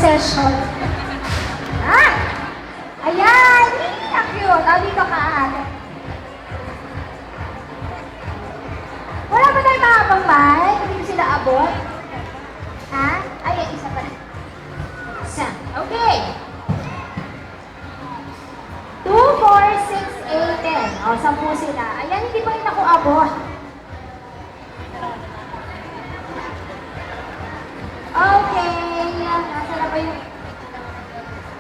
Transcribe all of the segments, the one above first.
session. Ah! Ayan! Ang cute. O, dito ka, ate. Wala ba tayong mahabang mic? Hindi ko sila abot? Ha? Ay, isa pa. Isa. Okay. 2, 4, 6, 8, 10. O, 10 sila. Ayan, hindi pa rin ako abot. Okay. Nasa na ba yung...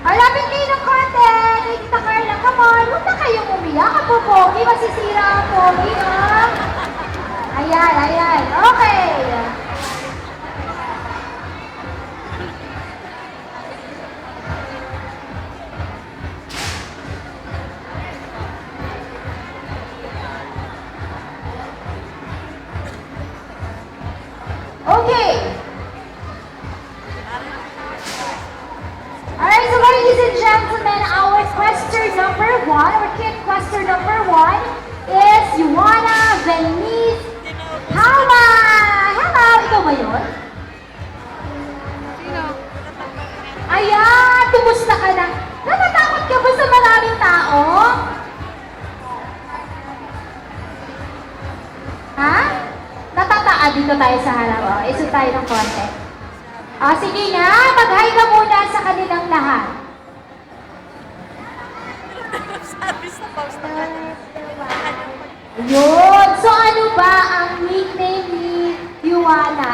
Lapit kayo ng konti. Kay Tita Carla, come on. Huwag na kayong umiyak. Ang popogi. Masisira ang pogi, ha? Ayan, ayan. Okay. Okay. Alright, so ladies and gentlemen, our question number 1, our kid question number 1 is Yuana Venice Hama! Hello! Ikaw ba yun? Ayan! Tumusta ka na? Natatakot ka ba sa maraming tao? Ha? Dito tayo sa harap. O, iso tayo ng konti. O, sige nga, mag-hi ka muna sa kanilang lahat. Sabi sa poster. Yun! So, ano ba ang nickname ni Yuana?